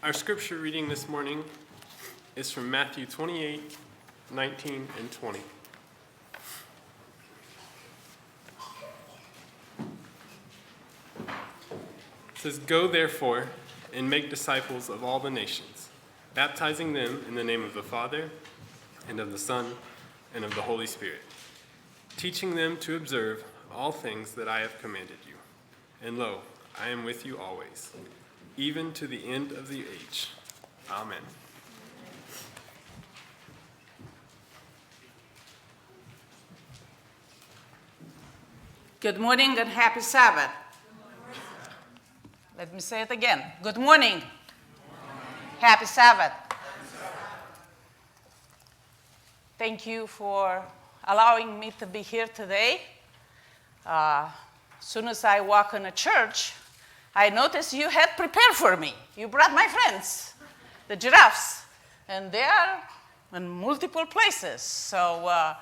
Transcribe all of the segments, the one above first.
Our scripture reading this morning is from Matthew 28, 19, and 20. It says, "Go therefore and make disciples of all the nations, baptizing them in the name of the Father, and of the Son, and of the Holy Spirit, teaching them to observe all things that I have commanded you. And lo, I am with you always, even to the end of the age. Amen." Good morning and happy Sabbath. Let me say it again. Good morning. Happy Sabbath. Thank you for allowing me to be here today. As soon as I walk in a church, I noticed you had prepared for me. You brought my friends, the giraffes, and they are in multiple places. So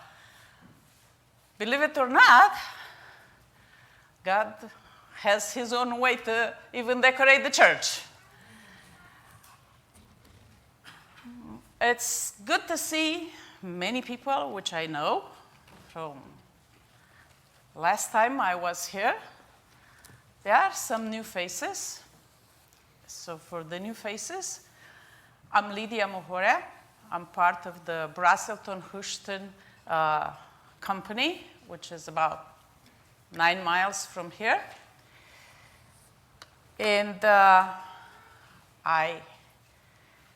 believe it or not, God has his own way to even decorate the church. It's good to see many people, which I know from last time I was here. There are some new faces. So for the new faces, I'm Lydia Mohorea. I'm part of the Brazelton-Houston company, which is about 9 miles from here. And I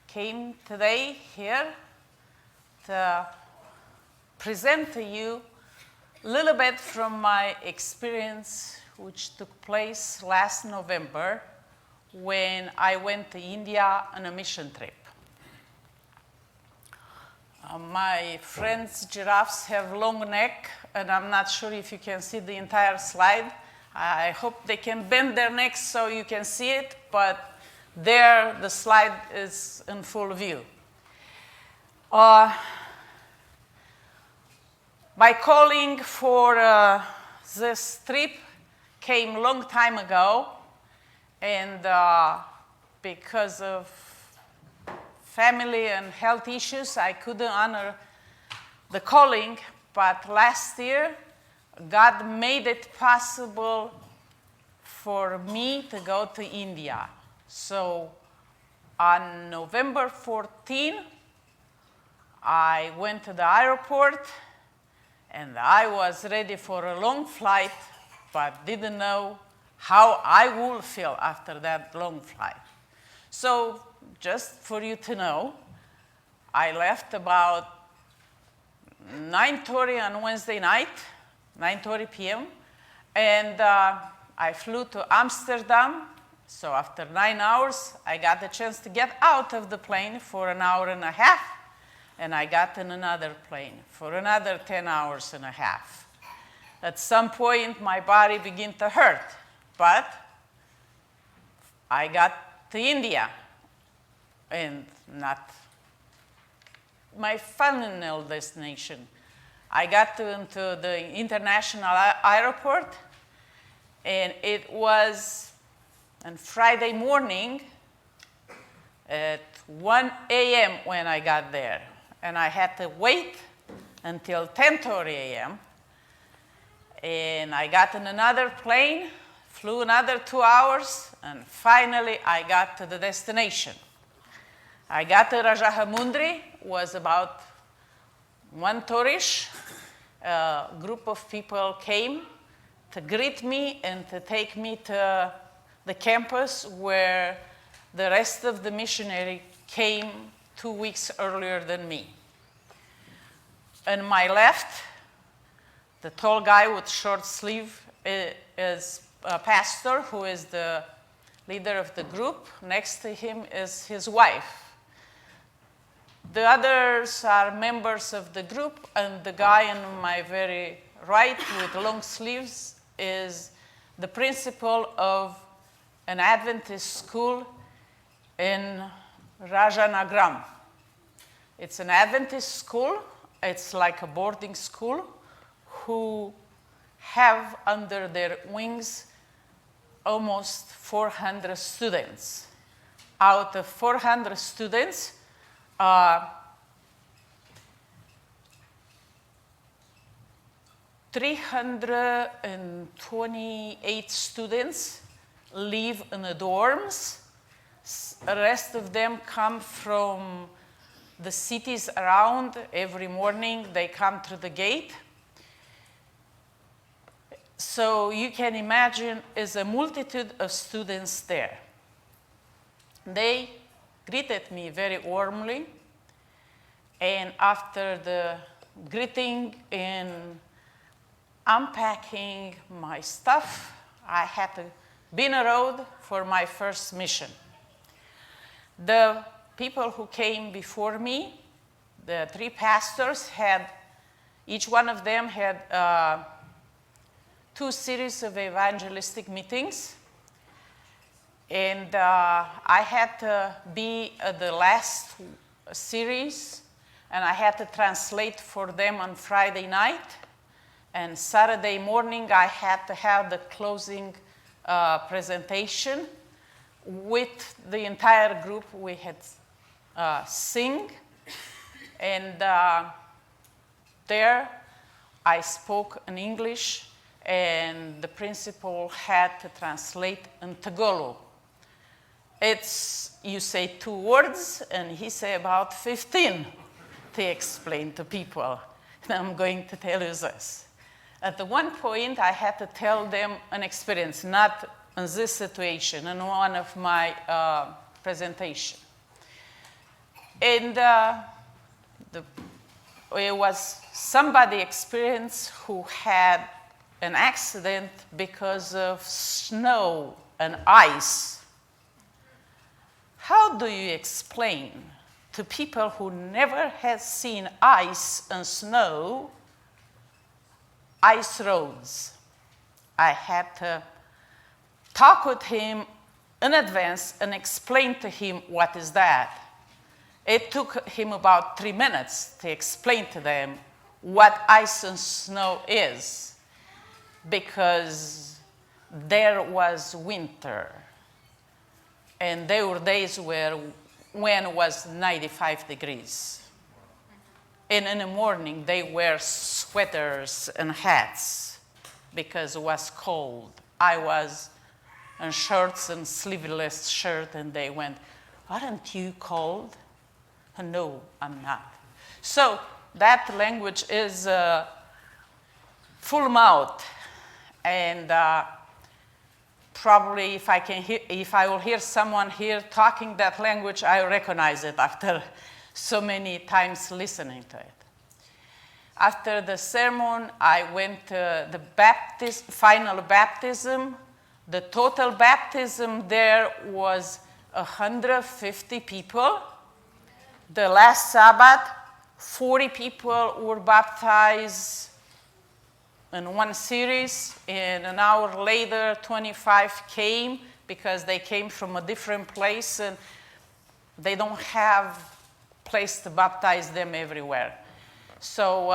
came today here to present to you a little bit from my experience, which took place last November when I went to India on a mission trip. My friends' giraffes have long neck, and I'm not sure if you can see the entire slide. I hope they can bend their necks so you can see it, but there the slide is in full view. My calling for this trip came a long time ago, and because of family and health issues, I couldn't honor the calling, but last year, God made it possible for me to go to India. So on November 14, I went to the airport, and I was ready for a long flight, but didn't know how I would feel after that long flight. So just for you to know, I left about 9:30 on Wednesday night, 9:30 p.m., and I flew to Amsterdam. So after 9 hours, I got the chance to get out of the plane for an hour and a half, and I got in another plane for another 10 hours and a half. At some point, my body began to hurt, but I got to India, and not my final destination. I got into the international airport, and it was on Friday morning at 1 a.m. when I got there. And I had to wait until 10:30 a.m. And I got in another plane, flew another 2 hours, and finally I got to the destination. I got to Rajahamundry, was about 1:30ish. A group of people came to greet me and to take me to the campus where the rest of the missionary came 2 weeks earlier than me. On my left, the tall guy with short sleeve is a pastor who is the leader of the group. Next to him is his wife. The others are members of the group, and the guy on my very right with long sleeves is the principal of an Adventist school in Rajanagram. It's an Adventist school. It's like a boarding school who have under their wings almost 400 students. out of 400 students, 328 students live in the dorms. The rest of them come from the cities around. Every morning they come through the gate. So you can imagine is a multitude of students there. They greeted me very warmly, and after the greeting and unpacking my stuff, I had to be on the road for my first mission. The people who came before me, the 3 pastors, each one of them had 2 series of evangelistic meetings. And I had to be at the last series, and I had to translate for them on Friday night. And Saturday morning, I had to have the closing presentation with the entire group. We had sing, and there I spoke in English, and the principal had to translate in Tagalog. You say 2 words, and he say about 15 to explain to people. And I'm going to tell you this. At the one point, I had to tell them an experience, not in this situation, in one of my presentation. And it was somebody experience who had an accident because of snow and ice. How do you explain to people who never had seen ice and snow, ice roads? I had to talk with him in advance and explain to him what is that. It took him about 3 minutes to explain to them what ice and snow is, because there was winter. And there were days when it was 95 degrees. And in the morning, they wear sweaters and hats because it was cold. I was in shorts and sleeveless shirt, and they went, "Aren't you cold?" No, I'm not. So that language is full mouth. And probably if I will hear someone here talking that language, I recognize it after so many times listening to it. After the sermon, I went to the final baptism. The total baptism there was 150 people. The last Sabbath, 40 people were baptized in one series, and an hour later, 25 came because they came from a different place, and they don't have place to baptize them everywhere. So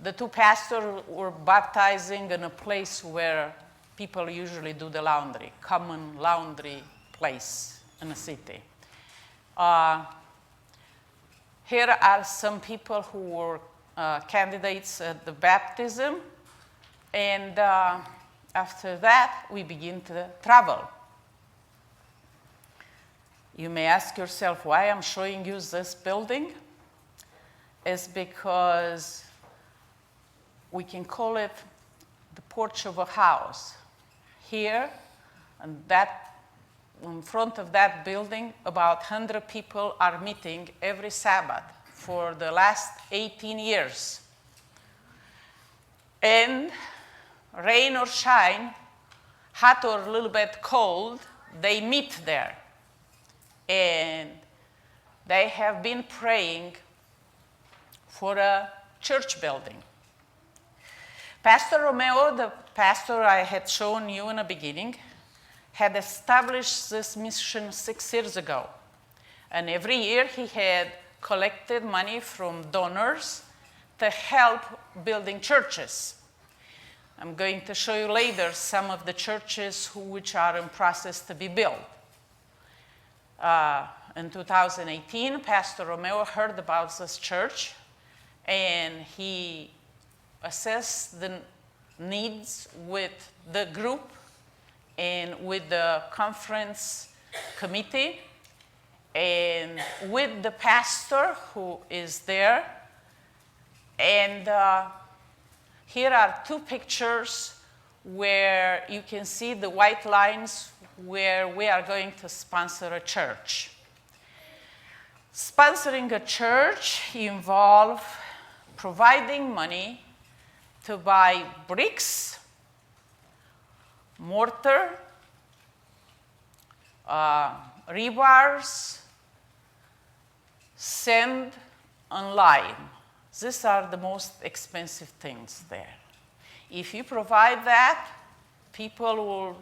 the 2 pastors were baptizing in a place where people usually do the laundry, common laundry place in the city. Here are some people who were candidates at the baptism, and after that, we begin to travel. You may ask yourself why I'm showing you this building. It's because we can call it the porch of a house. Here, and in front of that building, about 100 people are meeting every Sabbath for the last 18 years. And rain or shine, hot or a little bit cold, they meet there. And they have been praying for a church building. Pastor Romeo, the pastor I had shown you in the beginning, had established this mission 6 years ago. And every year he had collected money from donors to help building churches. I'm going to show you later some of the churches which are in process to be built. In 2018, Pastor Romeo heard about this church, and he assessed the needs with the group and with the conference committee and with the pastor who is there. And here are two pictures where you can see the white lines where we are going to sponsor a church. Sponsoring a church involves providing money to buy bricks, mortar, rebars, sand, and lime. These are the most expensive things there. If you provide that, people will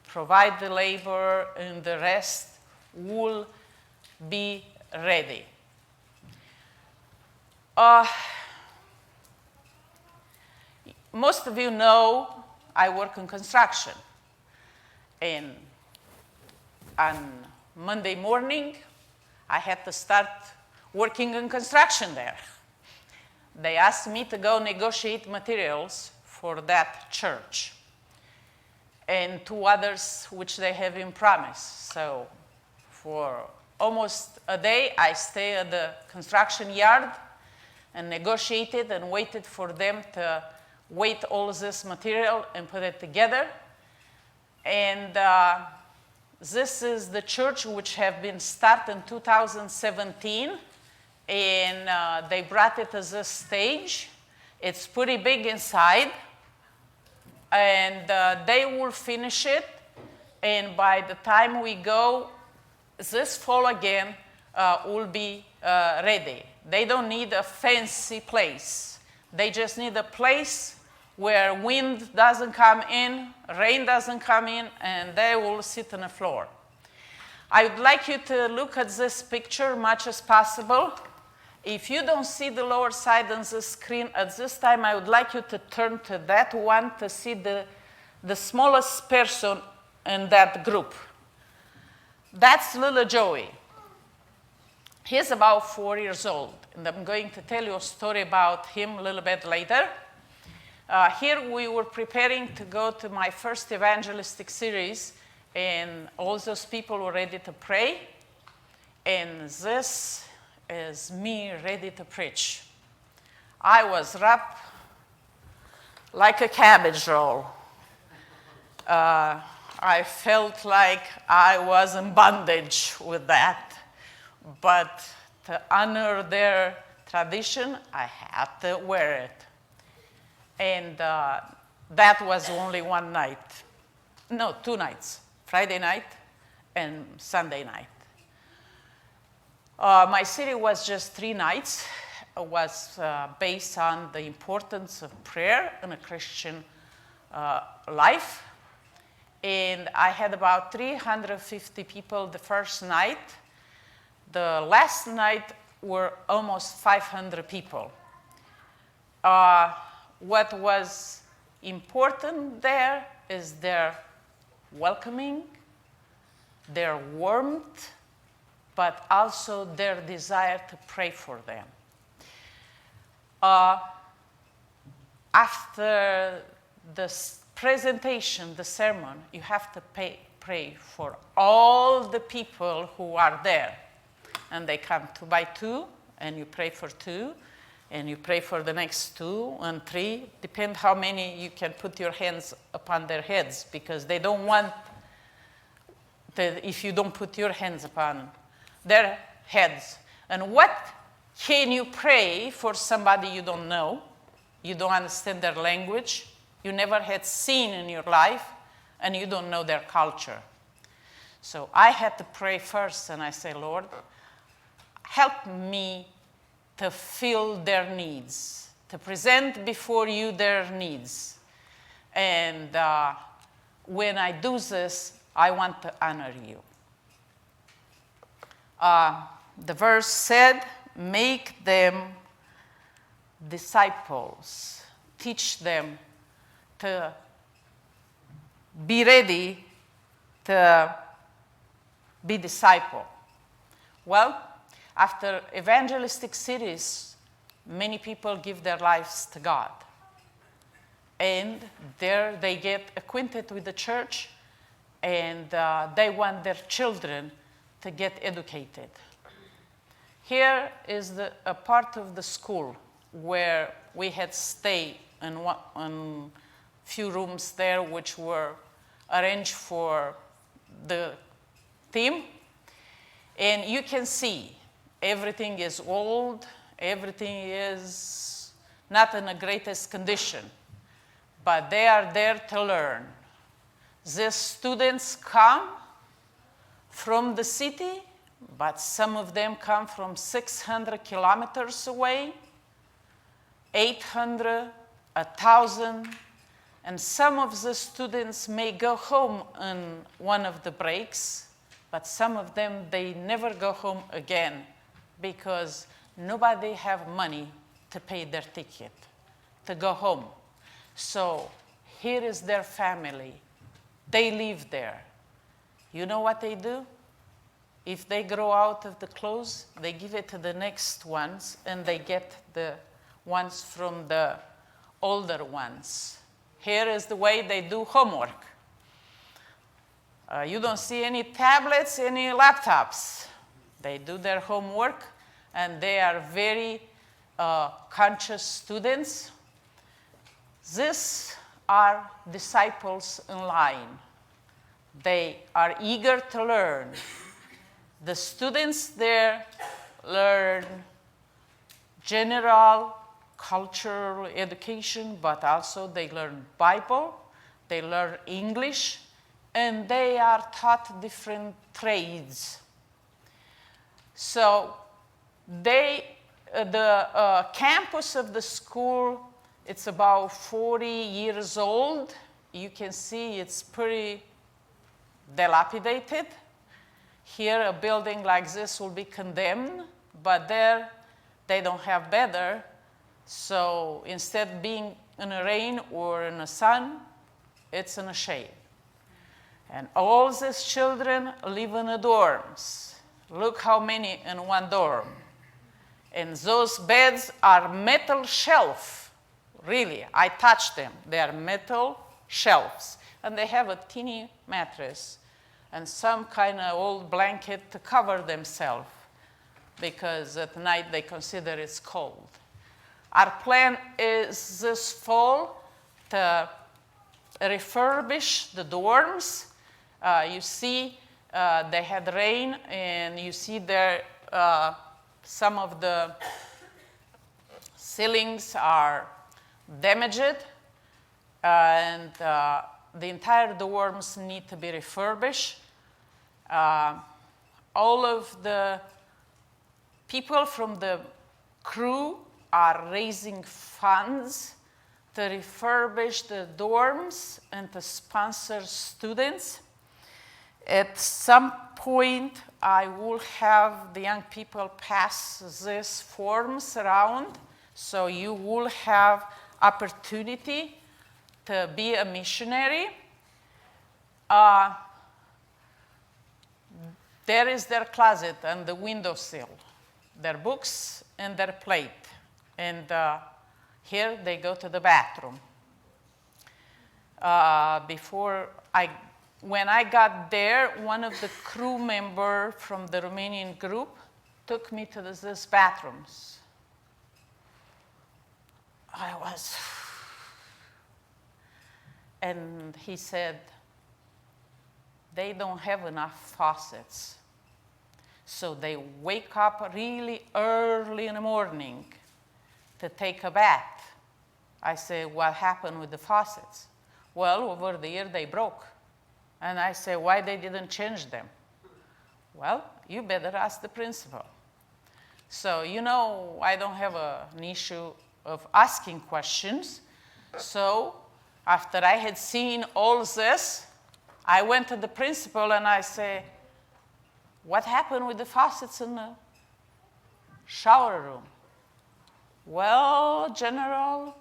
provide the labor, and the rest will be ready. Most of you know I work in construction. And on Monday morning, I had to start working in construction there. They asked me to go negotiate materials for that church and two others which they have been promised. So for almost a day, I stayed at the construction yard and negotiated and waited for them to weight all this material and put it together. And this is the church which have been started in 2017, and they brought it to this stage. It's pretty big inside, and they will finish it, and by the time we go this fall again, will be ready. They don't need a fancy place. They just need a place where wind doesn't come in, rain doesn't come in, and they will sit on the floor. I would like you to look at this picture much as possible. If you don't see the lower side on the screen at this time, I would like you to turn to that one to see the smallest person in that group. That's little Joey. He's about 4 years old, and I'm going to tell you a story about him a little bit later. Here we were preparing to go to my first evangelistic series, and all those people were ready to pray, and this is me ready to preach. I was wrapped like a cabbage roll. I felt like I was in bondage with that, but to honor their tradition, I had to wear it. And that was only one night. No, 2 nights. Friday night and Sunday night. My city was just 3 nights. It was based on the importance of prayer in a Christian life. And I had about 350 people the first night. The last night were almost 500 people. What was important there is their welcoming, their warmth, but also their desire to pray for them. After the presentation, the sermon, you have to pray for all the people who are there. And they come 2 by 2, and you pray for 2, and you pray for the next 2 and 3, depend how many you can put your hands upon their heads, because they don't want if you don't put your hands upon their heads. And what can you pray for somebody you don't know? You don't understand their language, you never had seen in your life, and you don't know their culture. So I had to pray first, and I say, Lord, help me to fill their needs, to present before you their needs. And when I do this, I want to honor you. The verse said, make them disciples. Teach them to be ready to be disciple. Well, after evangelistic cities, many people give their lives to God. And there they get acquainted with the church, and they want their children to get educated. Here is a part of the school where we had stay in few rooms there, which were arranged for the team. And you can see everything is old, everything is not in the greatest condition, but they are there to learn. These students come from the city, but some of them come from 600 kilometers away, 800, 1,000, and some of the students may go home on one of the breaks, but some of them, they never go home again because nobody have money to pay their ticket to go home. So here is their family. They live there. You know what they do? If they grow out of the clothes, they give it to the next ones, and they get the ones from the older ones. Here is the way they do homework. You don't see any tablets, any laptops. They do their homework, and they are very conscious students. These are disciples in line. They are eager to learn. The students there learn general cultural education, but also they learn Bible, they learn English, and they are taught different trades. So the campus of the school, it's about 40 years old. You can see it's pretty dilapidated. Here, a building like this will be condemned, but there they don't have better. So instead of being in the rain or in the sun, it's in the shade. And all these children live in the dorms. Look how many in one dorm. And those beds are metal shelf. Really, I touched them. They are metal shelves. And they have a teeny mattress and some kind of old blanket to cover themselves because at night they consider it's cold. Our plan is this fall to refurbish the dorms. You see they had rain, and you see there some of the ceilings are damaged, and the entire dorms need to be refurbished. All of the people from the crew are raising funds to refurbish the dorms and to sponsor students. At some point, I will have the young people pass these forms around, so you will have opportunity to be a missionary. There is their closet and the windowsill, their books and their plate. And here they go to the bathroom. When I got there, one of the crew members from the Romanian group took me to these bathrooms. And he said, they don't have enough faucets. So they wake up really early in the morning to take a bath. I say, what happened with the faucets? Well, over the year they broke. And I say, why they didn't change them? Well, you better ask the principal. So, you know, I don't have an issue of asking questions. So after I had seen all this, I went to the principal and I say, what happened with the faucets in the shower room? Well, General,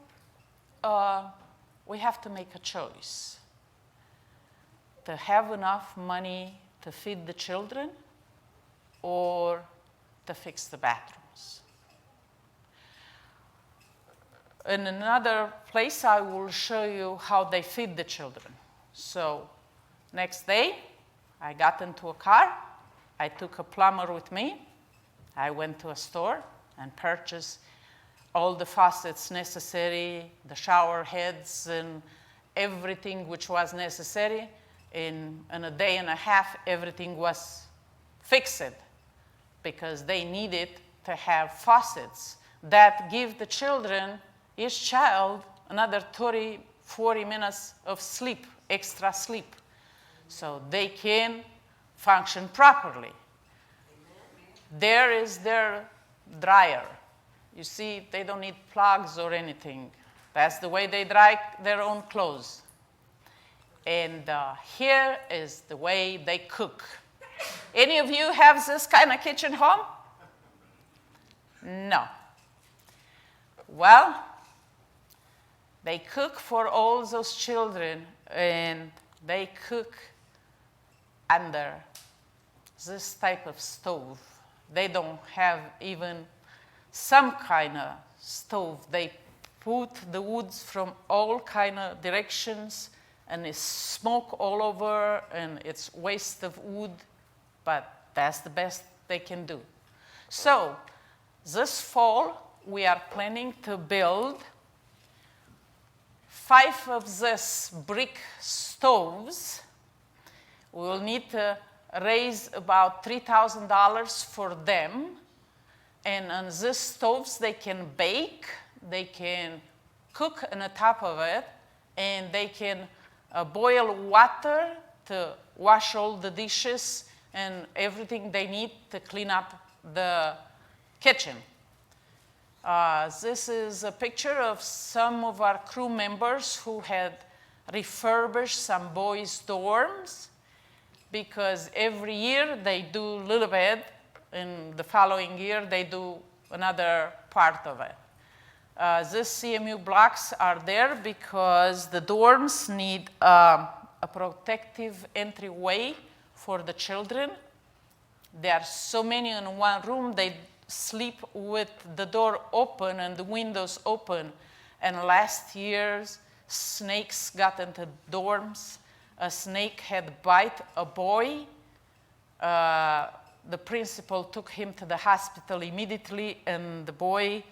we have to make a choice. To have enough money to feed the children, or to fix the bathrooms. In another place, I will show you how they feed the children. So next day, I got into a car. I took a plumber with me. I went to a store and purchased all the faucets necessary, the shower heads, and everything which was necessary. In a day and a half, everything was fixed because they needed to have faucets that give the children, each child, another 30, 40 minutes of sleep, extra sleep, so they can function properly. There is their dryer. You see, they don't need plugs or anything. That's the way they dry their own clothes. And here is the way they cook. Any of you have this kind of kitchen home? No. Well, they cook for all those children, and they cook under this type of stove. They don't have even some kind of stove. They put the woods from all kind of directions, and it's smoke all over, and it's waste of wood, but that's the best they can do. So this fall, we are planning to build 5 of these brick stoves. We will need to raise about $3,000 for them. And on these stoves, they can bake, they can cook on the top of it, and they can boil water to wash all the dishes and everything they need to clean up the kitchen. This is a picture of some of our crew members who had refurbished some boys' dorms, because every year they do a little bit, and the following year they do another part of it. These CMU blocks are there because the dorms need a protective entryway for the children. There are so many in one room, they sleep with the door open and the windows open. And last year, snakes got into dorms. A snake had bite a boy. The principal took him to the hospital immediately, and the boy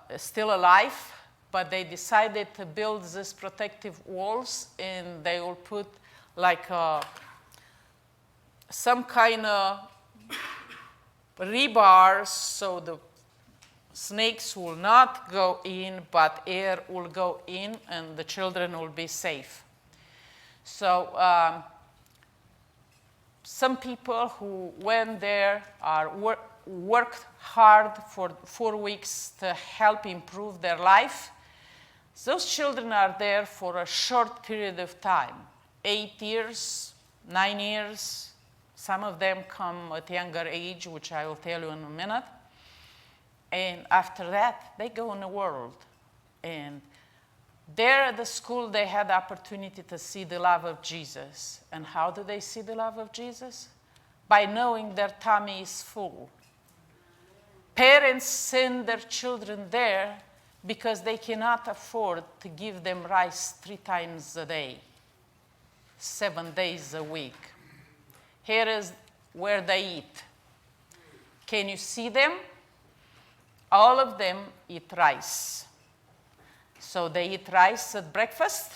is still alive, but they decided to build these protective walls, and they will put like some kind of rebars so the snakes will not go in, but air will go in, and the children will be safe. So some people who went there are worked hard for 4 weeks to help improve their life. Those children are there for a short period of time, 8 years, 9 years. Some of them come at younger age, which I will tell you in a minute. And after that, they go in the world. And there at the school, they had the opportunity to see the love of Jesus. And how do they see the love of Jesus? By knowing their tummy is full. Parents send their children there because they cannot afford to give them rice 3 times a day, 7 days a week. Here is where they eat. Can you see them? All of them eat rice. So they eat rice at breakfast,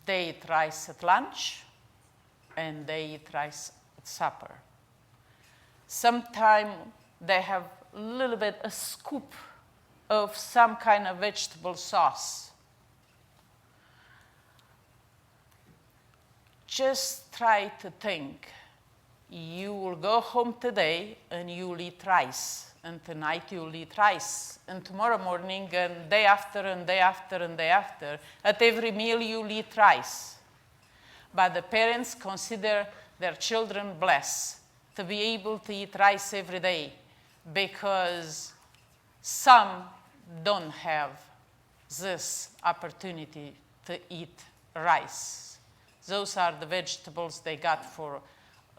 they eat rice at lunch, and they eat rice at supper. Sometimes they have a little bit, a scoop of some kind of vegetable sauce. Just try to think. You will go home today and you will eat rice. And tonight you will eat rice. And tomorrow morning and day after and day after and day after. At every meal you will eat rice. But the parents consider their children blessed to be able to eat rice every day, because some don't have this opportunity to eat rice. Those are the vegetables they got for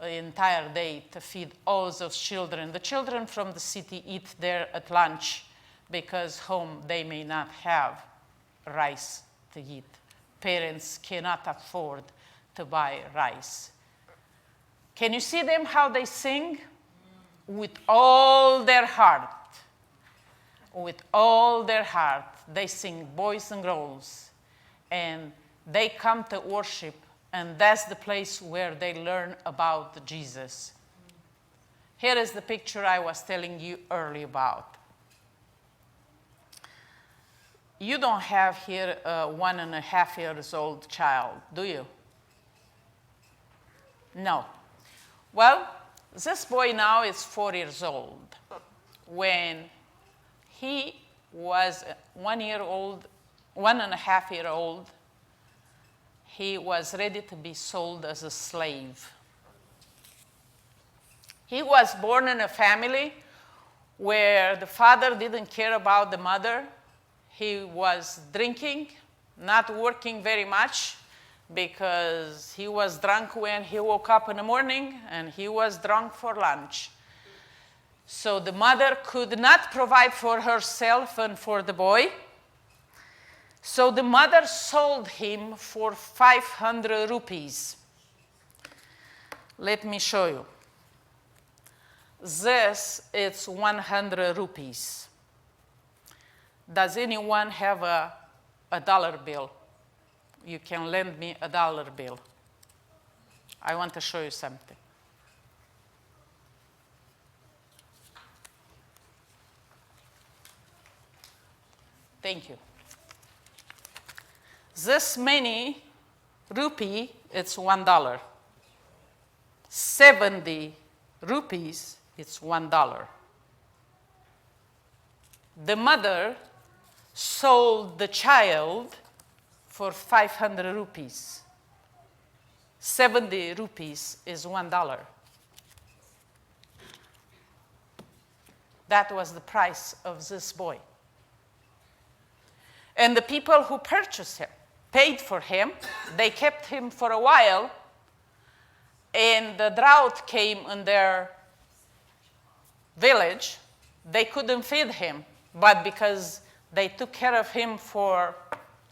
the entire day to feed all those children. The children from the city eat there at lunch because home they may not have rice to eat. Parents cannot afford to buy rice. Can you see them how they sing? With all their heart. With all their heart. They sing boys and girls. And they come to worship, and that's the place where they learn about Jesus. Here is the picture I was telling you earlier about. You don't have here a 1.5 years old child, do you? No. Well, this boy now is 4 years old. When he was 1 year old, 1.5 year old, he was ready to be sold as a slave. He was born in a family where the father didn't care about the mother. He was drinking, not working very much, because he was drunk when he woke up in the morning, and he was drunk for lunch. So the mother could not provide for herself and for the boy. So the mother sold him for 500 rupees. Let me show you. This is 100 rupees. Does anyone have a dollar bill? You can lend me a dollar bill. I want to show you something. Thank you. This many rupee, it's $1. 70 rupees, it's $1. The mother sold the child for 500 rupees. 70 rupees is $1. That was the price of this boy. And the people who purchased him, paid for him, they kept him for a while, and the drought came in their village. They couldn't feed him, but because they took care of him for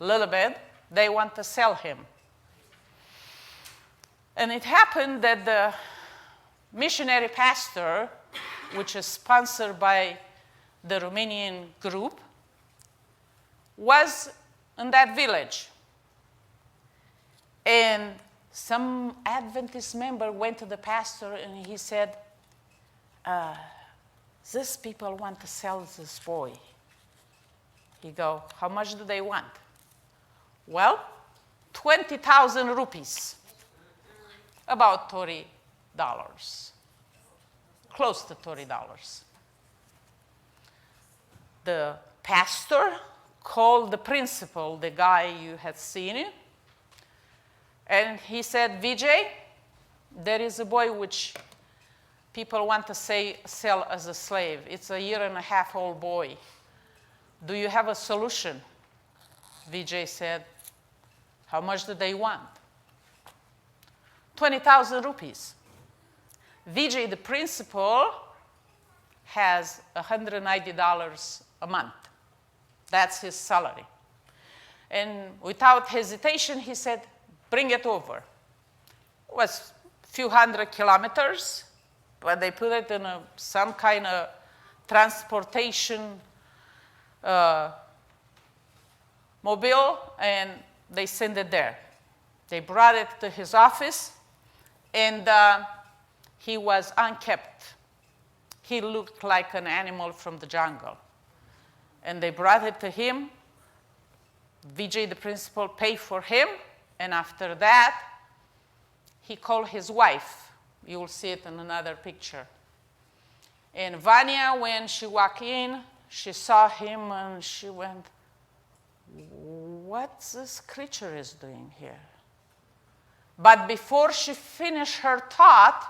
a little bit, they want to sell him. And it happened that the missionary pastor, which is sponsored by the Romanian group, was in that village. And some Adventist member went to the pastor and he said, these people want to sell this boy. He go, how much do they want? Well, 20,000 rupees, about $30, close to $30. The pastor called the principal, the guy you had seen, and he said, Vijay, there is a boy which people want to sell as a slave. It's a 1.5 year old boy. Do you have a solution? Vijay said, how much do they want? 20,000 rupees. Vijay, the principal, has $190 a month. That's his salary. And without hesitation, he said, bring it over. It was a few hundred kilometers, but they put it in some kind of transportation mobile, and they sent it there. They brought it to his office, and he was unkept. He looked like an animal from the jungle. And they brought it to him. Vijay, the principal, paid for him. And after that, he called his wife. You will see it in another picture. And Vanya, when she walked in, she saw him and she went, what this creature is doing here? But before she finished her thought,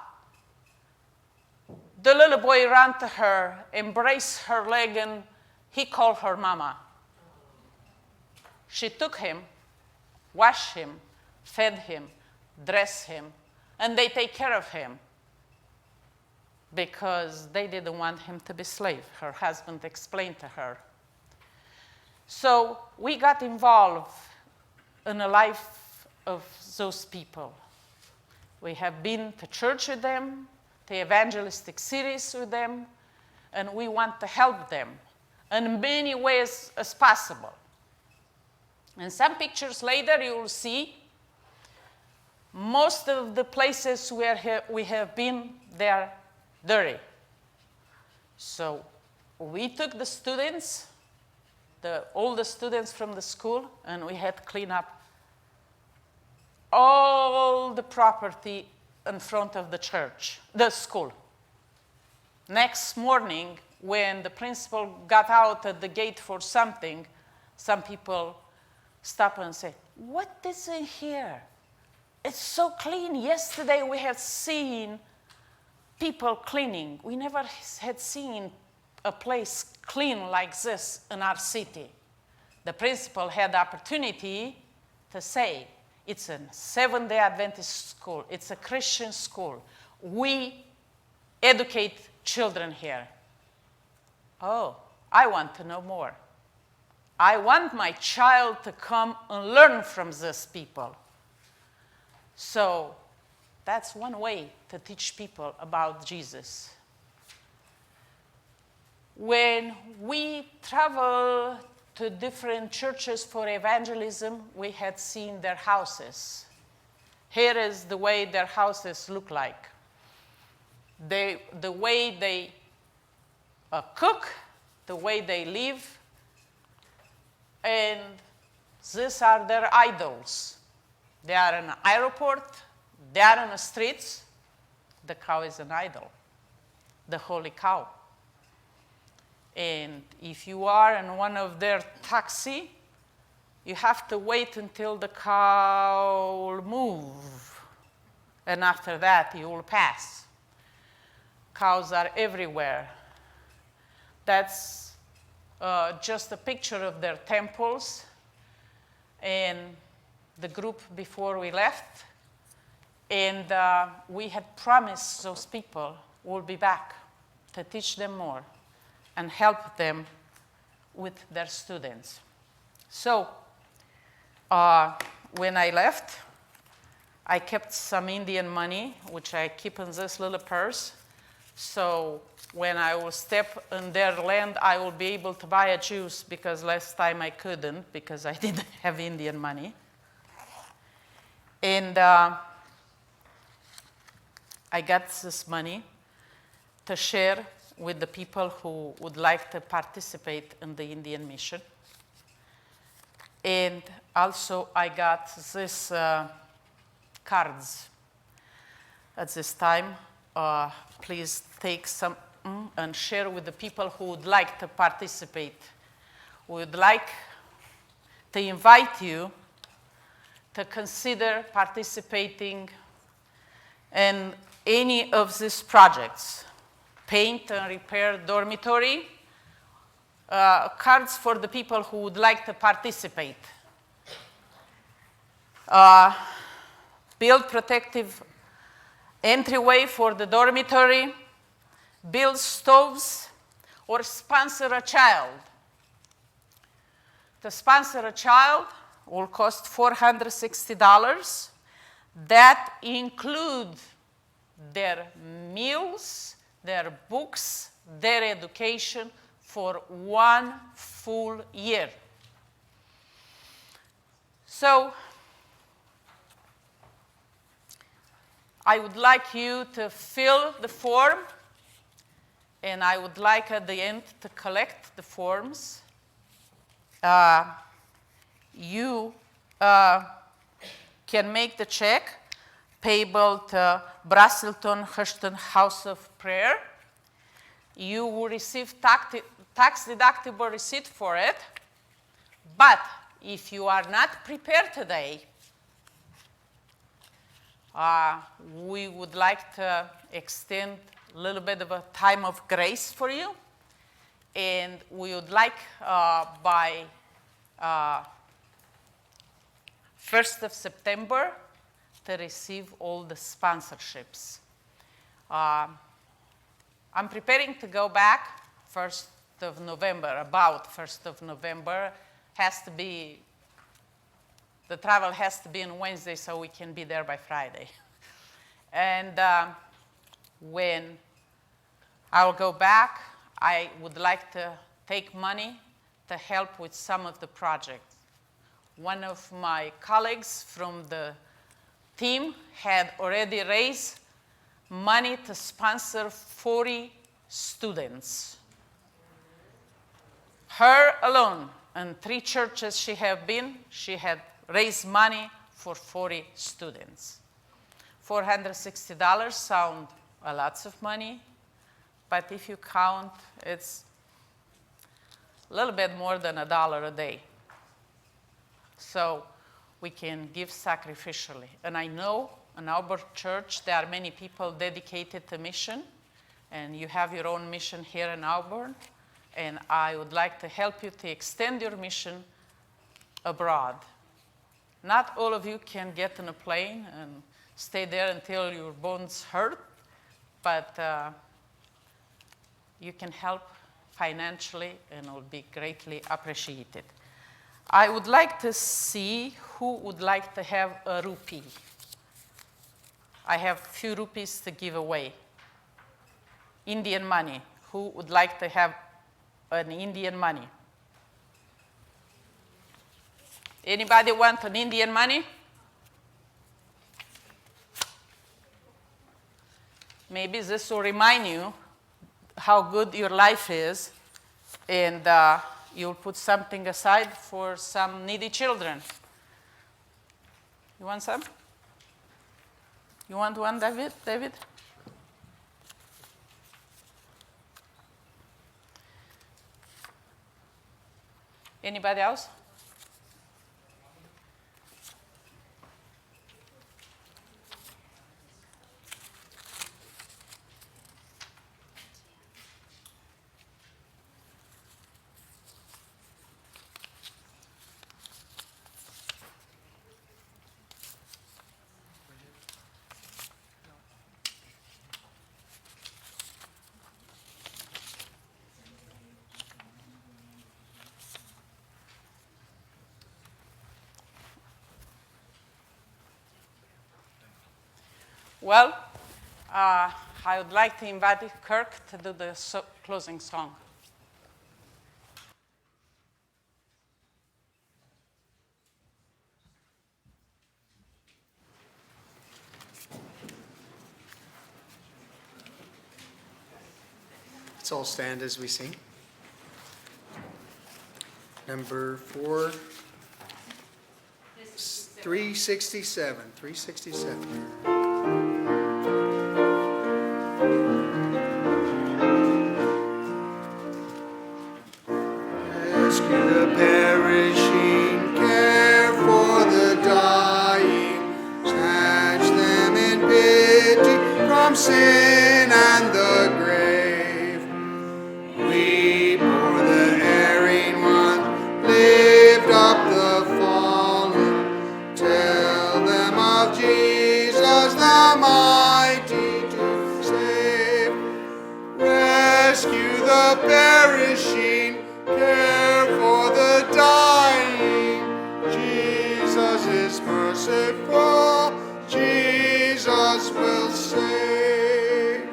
the little boy ran to her, embraced her leg, and he called her mama. She took him, washed him, fed him, dressed him, and they take care of him because they didn't want him to be slave. Her husband explained to her. So we got involved in the life of those people. We have been to church with them, to evangelistic cities with them, and we want to help them in many ways as possible. And some pictures later you will see most of the places where we have been, they are dirty. So we took the students, all the students from the school, and we had to clean up all the property in front of the church, the school. Next morning, when the principal got out at the gate for something, some people stopped and said, "What is in here? It's so clean. Yesterday we had seen people cleaning. We never had seen a place clean like this in our city." The principal had the opportunity to say, "It's a Seventh-day Adventist school. It's a Christian school. We educate children here." Oh, I want to know more. I want my child to come and learn from these people. So that's one way to teach people about Jesus. When we travel to different churches for evangelism, we had seen their houses. Here is the way their houses look like. The way they cook, the way they live, and these are their idols. They are in an airport, they are in the streets. The cow is an idol, the holy cow. And if you are in one of their taxi, you have to wait until the cow will move. And after that, you will pass. Cows are everywhere. That's just a picture of their temples. And the group before we left. And we had promised those people we'll be back to teach them more and help them with their students. So when I left, I kept some Indian money, which I keep in this little purse. So when I will step in their land, I will be able to buy a juice, because last time I couldn't because I didn't have Indian money. And I got this money to share with the people who would like to participate in the Indian mission. And also I got these cards. At this time, please take some and share with the people who would like to participate. We would like to invite you to consider participating in any of these projects. Paint and repair dormitory, cards for the people who would like to participate. Build protective entryway for the dormitory, build stoves, or sponsor a child. To sponsor a child will cost $460. That includes their meals, their books, their education for 1 full year. So I would like you to fill the form, and I would like at the end to collect the forms. You can make the check payable to Brasselton Hushton House of Prayer. You will receive tax-deductible receipt for it. But if you are not prepared today, we would like to extend a little bit of a time of grace for you. And we would like by 1st of September to receive all the sponsorships. I'm preparing to go back 1st of November, about 1st of November. The travel has to be on Wednesday so we can be there by Friday. And when I'll go back, I would like to take money to help with some of the projects. One of my colleagues from the team had already raised money to sponsor 40 students. Her alone, and 3 churches she had raised money for 40 students. $460 sound a lot of money, but if you count, it's a little bit more than $1 a day. So we can give sacrificially. And I know in our church there are many people dedicated to mission, and you have your own mission here in Auburn, and I would like to help you to extend your mission abroad. Not all of you can get on a plane and stay there until your bones hurt, but you can help financially and it will be greatly appreciated. I would like to see who would like to have a rupee. I have a few rupees to give away. Indian money. Who would like to have an Indian money? Anybody want an Indian money? Maybe this will remind you how good your life is, and you'll put something aside for some needy children. You want some? You want one, David? David? Anybody else? Well, I would like to invite Kirk to do the closing song. Let's all stand as we sing. Number 367. 367. Rescue the perishing, care for the dying, snatch them in pity from sin and the grave. Weep o'er the erring one, lift up the fallen, tell them of Jesus the mighty to save. Rescue the perishing, care for the dying. Jesus is merciful, Jesus will save.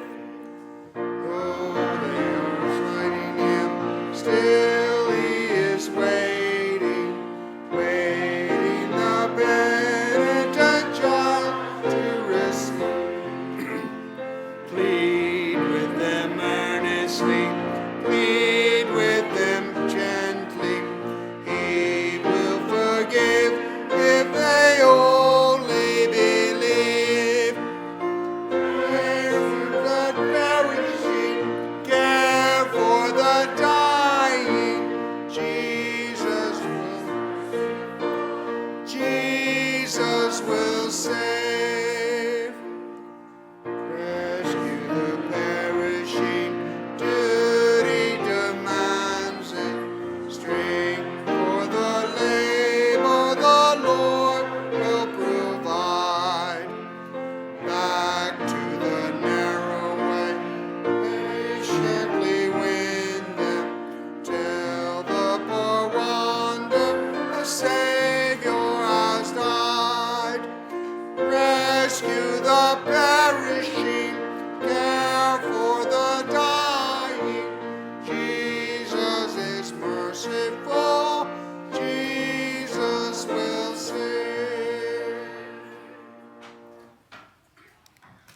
Though they are fighting him, still he is waiting, waiting the penitent child to receive. Plead with them earnestly, plead with them gently. He will forgive if they only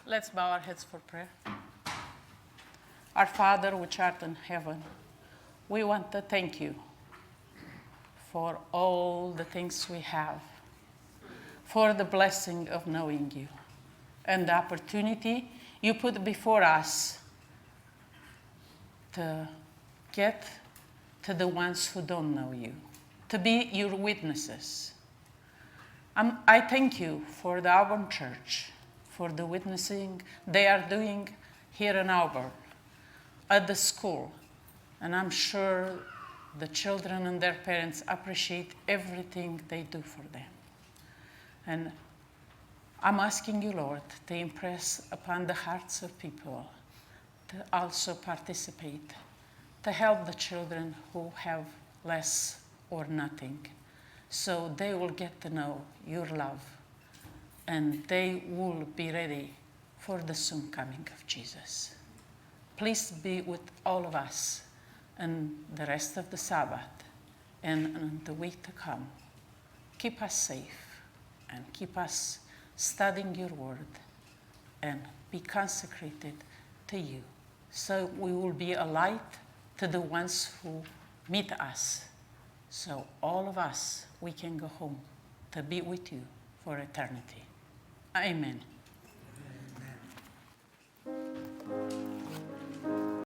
Let's bow our heads for prayer. Our Father, which art in heaven, we want to thank you for all the things we have, for the blessing of knowing you, and the opportunity you put before us to get to the ones who don't know you, to be your witnesses. I thank you for the Auburn Church, for the witnessing they are doing here in Auburn, at the school. And I'm sure the children and their parents appreciate everything they do for them. And I'm asking you, Lord, to impress upon the hearts of people to also participate, to help the children who have less or nothing, so they will get to know your love and they will be ready for the soon coming of Jesus. Please be with all of us and the rest of the Sabbath and the week to come. Keep us safe and keep us studying your word and be consecrated to you, so we will be a light to the ones who meet us, so all of us, we can go home to be with you for eternity. Amen.